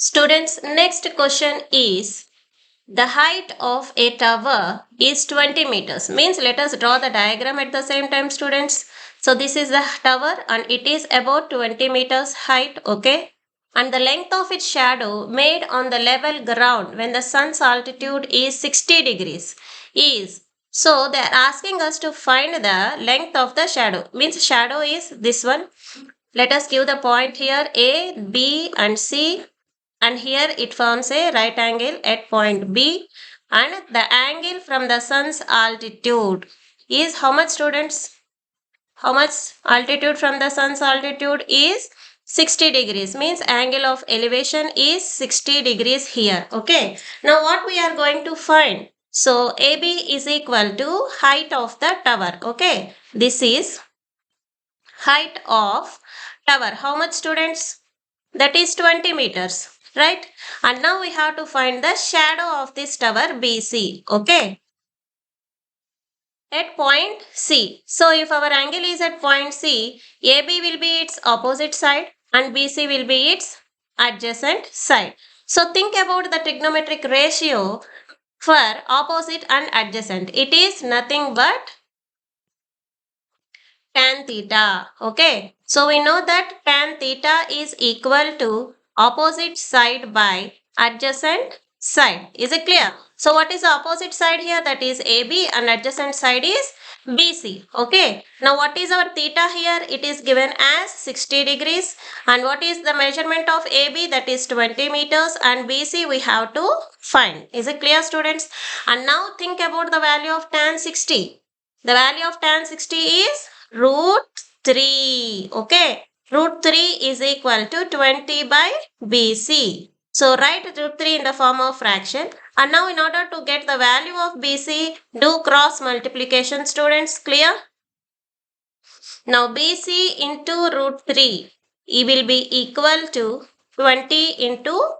Students, next question is the height of a tower is 20 meters. Means let us draw the diagram at the same time, students. So this is the tower and it is about 20 meters height, okay? And the length of its shadow made on the level ground when the sun's altitude is 60 degrees is. So they are asking us to find the length of the shadow. Means shadow is this one. Let us give the point here A, B and C, and here it forms a right angle at point B, and the angle from the sun's altitude is how much, students? How much altitude from the sun's altitude is 60 degrees, means angle of elevation is 60 degrees here, okay? Now what we are going to find? So AB is equal to height of the tower, okay? This is height of tower. How much, students? That is 20 meters, right? And now we have to find the shadow of this tower BC, okay? At point C. So if our angle is at point C, AB will be its opposite side and BC will be its adjacent side. So think about the trigonometric ratio for opposite and adjacent. It is nothing but tan theta, okay? So we know that tan theta is equal to opposite side by adjacent side. Is it clear? So what is the opposite side here? That is AB and adjacent side is BC. Okay. Now what is our theta here? It is given as 60 degrees. And what is the measurement of AB? That is 20 meters. And BC we have to find. Is it clear, students? And now think about the value of tan 60. The value of tan 60 is root 3. Okay. Root 3 is equal to 20 by BC. So write root 3 in the form of fraction. And now in order to get the value of BC, do cross multiplication, students. Clear? Now BC into root 3, it will be equal to 20 into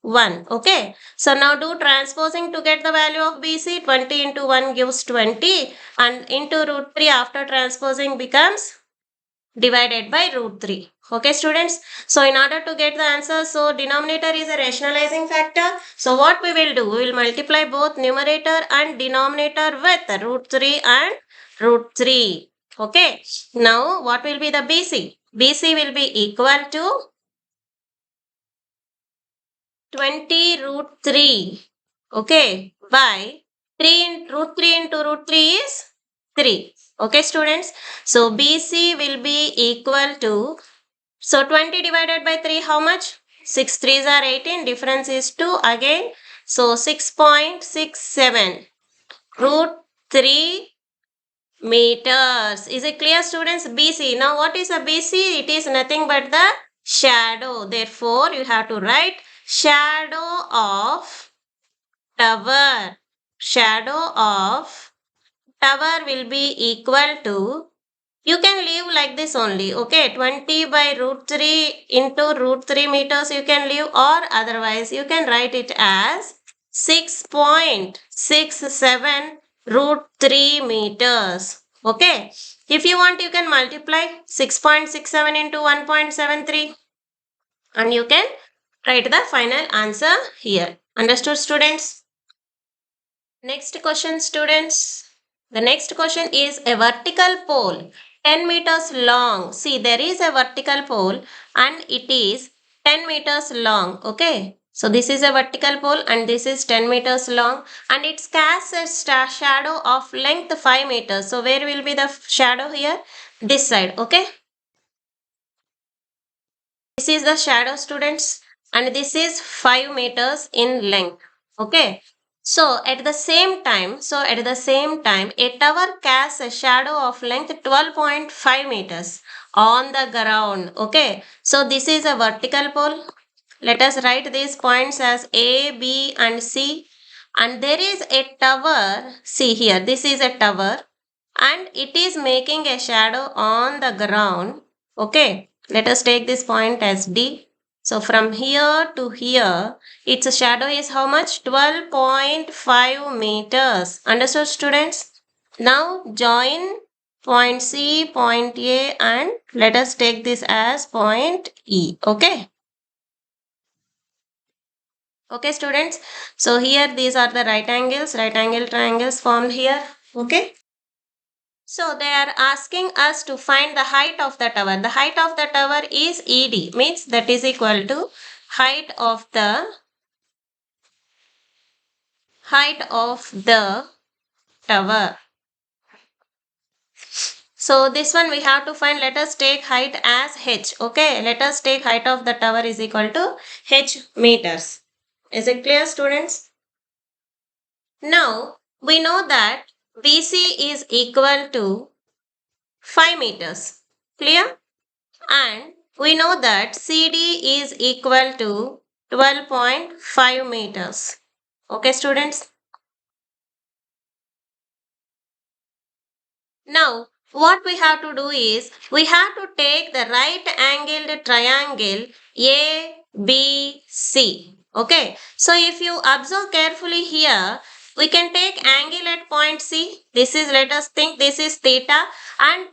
1. Okay. So now do transposing to get the value of BC. 20 into 1 gives 20. And into root 3 after transposing becomes divided by root 3. Okay, students. So in order to get the answer, so denominator is a rationalizing factor. So what we will do? We will multiply both numerator and denominator with root 3 and root 3. Okay. Now what will be the BC? BC will be equal to 20 root 3. Okay. By 3 in, root 3 into root 3 is 3. Okay, students. So BC will be equal to, so 20 divided by 3, how much? 6 3s are 18. Difference is 2 again. So 6.67 root 3 meters. Is it clear, students? BC. Now what is a BC? It is nothing but the shadow. Therefore, you have to write shadow of tower. Shadow of tower will be equal to, you can leave like this only, okay? 20 by root 3 into root 3 meters you can leave, or otherwise you can write it as 6.67 root 3 meters, okay? If you want, you can multiply 6.67 into 1.73 and you can write the final answer here. Understood, students? Next question, students. The next question is a vertical pole 10 meters long. See, there is a vertical pole and it is 10 meters long. Okay. So this is a vertical pole and this is 10 meters long and it casts a shadow of length 5 meters. So where will be the shadow here? This side. Okay. This is the shadow, students, and this is 5 meters in length. Okay. So at the same time, a tower casts a shadow of length 12.5 meters on the ground. Okay. So this is a vertical pole. Let us write these points as A, B and C. And there is a tower. See here, this is a tower and it is making a shadow on the ground. Okay. Let us take this point as D. So from here to here, its shadow is how much? 12.5 meters. Understood, students? Now join point C, point A and let us take this as point E. Okay. Okay, students. So here these are the right angles, right angle triangles formed here. Okay. So they are asking us to find the height of the tower. The height of the tower is ED, means that is equal to height of the tower. So this one we have to find. Let us take height as h. Okay, let us take height of the tower is equal to h meters. Is it clear, students? Now we know that BC is equal to 5 meters. Clear? And we know that CD is equal to 12.5 meters. Okay, students? Now, what we have to do is, we have to take the right angled triangle ABC. Okay, so if you observe carefully here, we can take angle at point C. This is, let us think, this is theta, and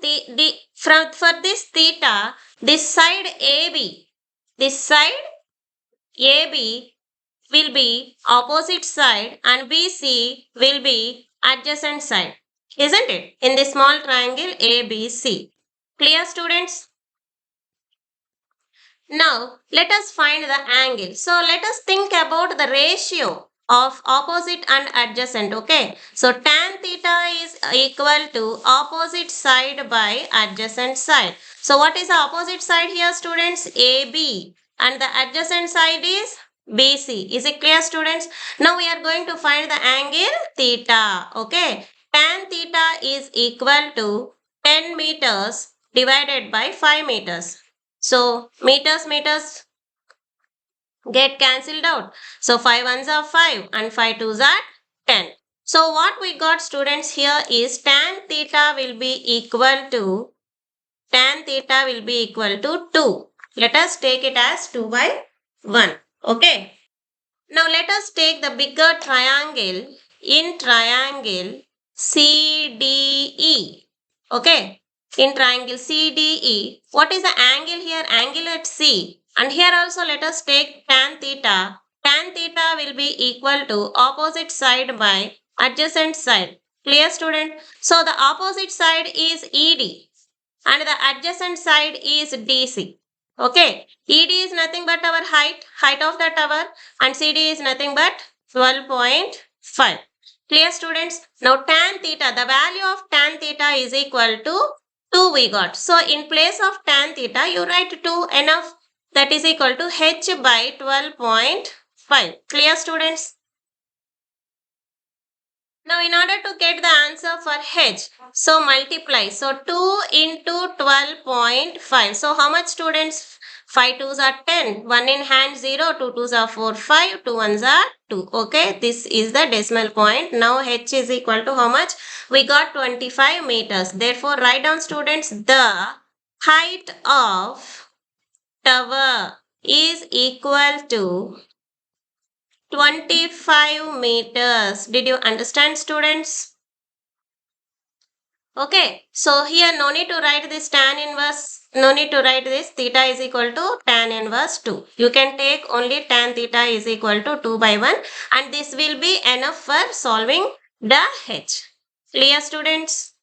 for this theta, this side AB, this side AB will be opposite side and BC will be adjacent side. Isn't it? In the small triangle ABC. Clear, students? Now, let us find the angle. So, let us think about the ratio of opposite and adjacent. Okay. So, tan theta is equal to opposite side by adjacent side. So, what is the opposite side here, students? AB. And the adjacent side is BC. Is it clear, students? Now, we are going to find the angle theta. Okay. Tan theta is equal to 10 meters divided by 5 meters. So meters get cancelled out. So 5 ones are 5 and 5 twos are 10. So what we got, students, here is tan theta will be equal to 2. Let us take it as 2 by 1. Okay. Now let us take the bigger triangle in triangle CDE. Okay. In triangle CDE, what is the angle here? Angle at C. And here also let us take tan theta. Tan theta will be equal to opposite side by adjacent side. Clear, student? So the opposite side is ED and the adjacent side is DC. Okay. ED is nothing but our height of the tower, and CD is nothing but 12.5. Clear, students? Now tan theta, the value of tan theta is equal to 2 we got. So in place of tan theta, you write 2 enough. That is equal to h by 12.5. Clear, students? Now in order to get the answer for h, so multiply. So 2 into 12.5. So how much, students? 5 twos are 10. 1 in hand 0. 2 twos are 4. 5. 2 ones are 2. Okay. This is the decimal point. Now h is equal to how much? We got 25 meters. Therefore write down, students, the height of tower is equal to 25 meters. Did you understand, students? Okay. So here no need to write this tan inverse. No need to write this. Theta is equal to tan inverse 2. You can take only tan theta is equal to 2 by 1. And this will be enough for solving the h. Clear, students?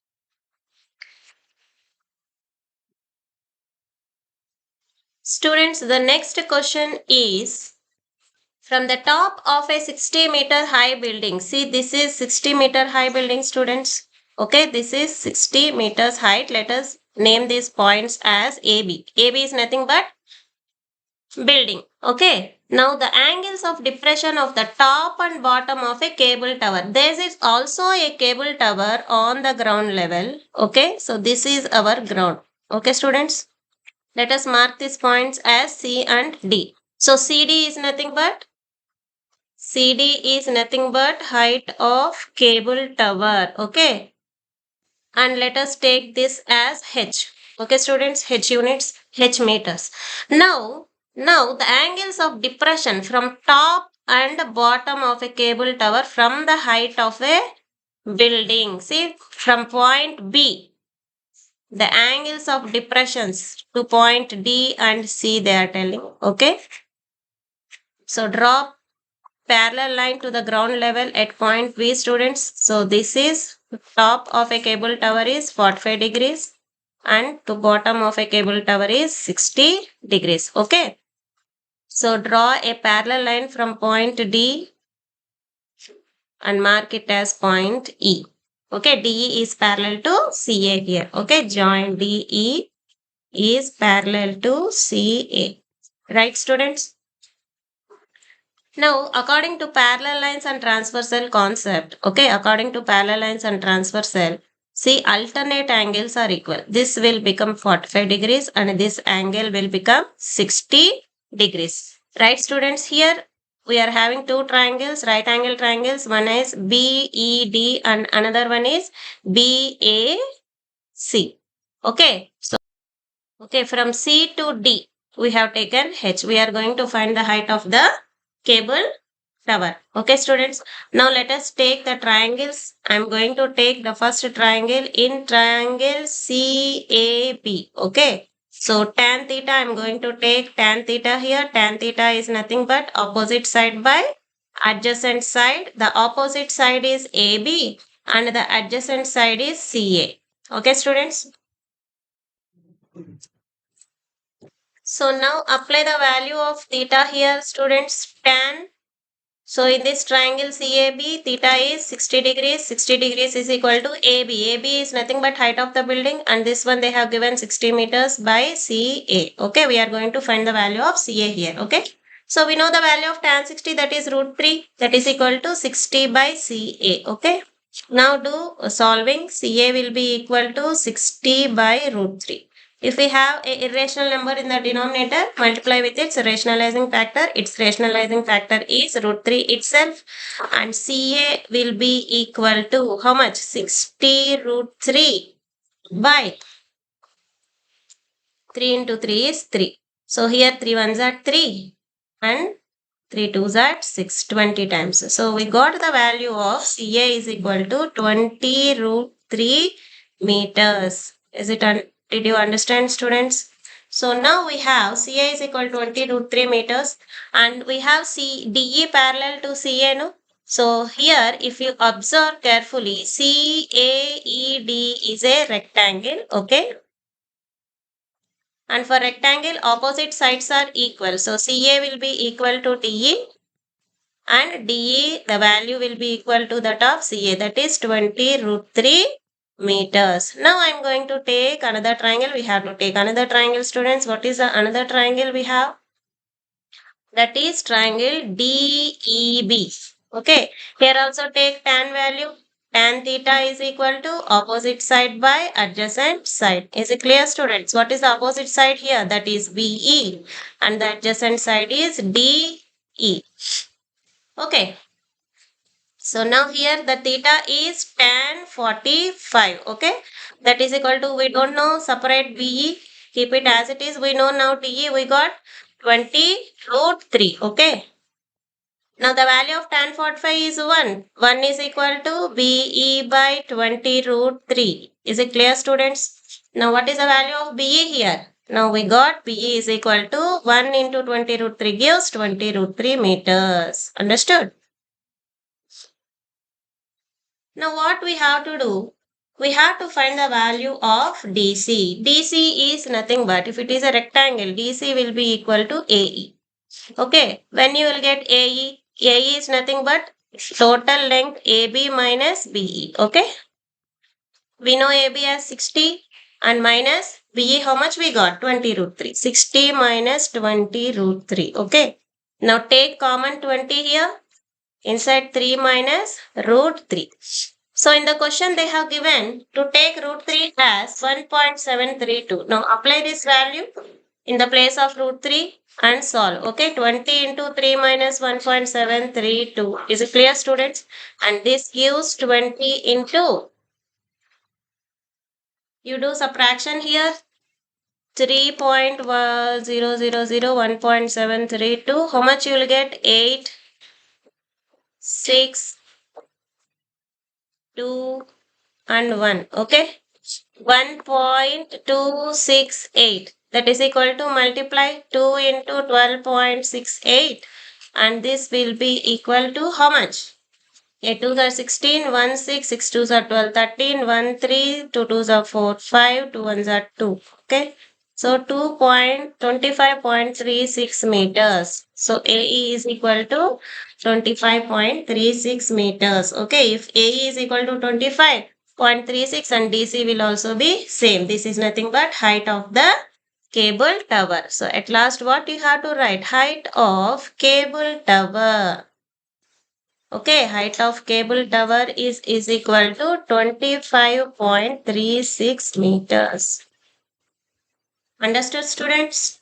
Students, the next question is, from the top of a 60-meter high building. See, this is 60-meter high building, students. Okay, this is 60 meters height. Let us name these points as AB. AB is nothing but building. Okay. Now the angles of depression of the top and bottom of a cable tower. There is also a cable tower on the ground level. Okay. So this is our ground. Okay, students. Let us mark these points as C and D. So CD is nothing but height of cable tower. Okay. And let us take this as H. Okay, students, H units, H meters. Now the angles of depression from top and bottom of a cable tower from the height of a building. See, from point B, the angles of depressions to point D and C they are telling. Okay. So drop parallel line to the ground level at point B, students. So this is top of a cable tower is 45 degrees and to bottom of a cable tower is 60 degrees. Okay. So draw a parallel line from point D and mark it as point E. Okay, DE is parallel to CA here. Okay, join DE is parallel to CA. Right, students? Now, according to parallel lines and transversal concept, okay, according to parallel lines and transversal, see alternate angles are equal. This will become 45 degrees and this angle will become 60 degrees. Right, students? Here we are having two triangles, right angle triangles. One is BED and another one is BAC. Okay, so okay, from C to D, we have taken H. We are going to find the height of the cable tower. Okay, students. Now let us take the triangles. I am going to take the first triangle in triangle CAB. Okay. So tan theta, I am going to take tan theta here. Tan theta is nothing but opposite side by adjacent side. The opposite side is AB and the adjacent side is CA. Okay, students. So now apply the value of theta here, students. Tan. So in this triangle CAB, theta is 60 degrees. 60 degrees is equal to AB. AB is nothing but height of the building and this one they have given 60 meters by CA. Okay, we are going to find the value of CA here. Okay. So we know the value of tan 60, that is root 3, that is equal to 60 by CA. Okay. Now do solving. CA will be equal to 60 by root 3. If we have a irrational number in the denominator, multiply with its rationalizing factor. Its rationalizing factor is root 3 itself. And CA will be equal to how much? 60 root 3 by 3 into 3 is 3. So here 3 ones are 3 and 3 twos are 6, 20 times. So we got the value of CA is equal to 20 root 3 meters. Did you understand, students? So now we have CA is equal to 20 root 3 meters and we have DE parallel to CA. No? So here if you observe carefully, CAED is a rectangle. Okay. And for rectangle, opposite sides are equal. So CA will be equal to DE and DE, the value will be equal to that of CA, that is 20 root 3 meters. Now I am going to take another triangle. We have to take another triangle, students. What is the another triangle we have? That is triangle DEB. Okay. Here also take tan value. Tan theta is equal to opposite side by adjacent side. Is it clear, students? What is the opposite side here? That is BE and the adjacent side is DE. Okay. So now here the theta is tan 45. Okay. That is equal to, we don't know, separate BE. Keep it as it is. We know now DE. We got 20 root 3. Okay. Now the value of tan 45 is 1. 1 is equal to BE by 20 root 3. Is it clear, students? Now what is the value of BE here? Now we got BE is equal to 1 into 20 root 3 gives 20 root 3 meters. Understood? Now what we have to do? We have to find the value of DC. DC is nothing but, if it is a rectangle, DC will be equal to AE. Okay, when you will get AE, AE is nothing but total length AB minus BE. Okay, we know AB as 60 and minus BE, how much we got? 20 root 3. 60 minus 20 root 3. Okay, now take common 20 here. Inside 3 minus root 3. So in the question they have given to take root 3 as 1.732. Now apply this value in the place of root 3 and solve. Okay, 20 into 3 minus 1.732. Is it clear, students? And this gives 20 into, you do subtraction here, 3.0001.732. How much you will get? 8, 6, 2 and 1. Okay, 1.268. That is equal to multiply 2 into 12.68 and this will be equal to how much? 8 2s are 16, 1 6, 6 2s are 12, 13, 1 3, 2 2s are 4, 5, 2 1s are 2. Okay. So 2.25.36 meters. So AE is equal to 25.36 meters. Okay. If AE is equal to 25.36 and DC will also be same. This is nothing but height of the cable tower. So at last what you have to write? Height of cable tower. Okay, height of cable tower is equal to 25.36 meters. Understood, students?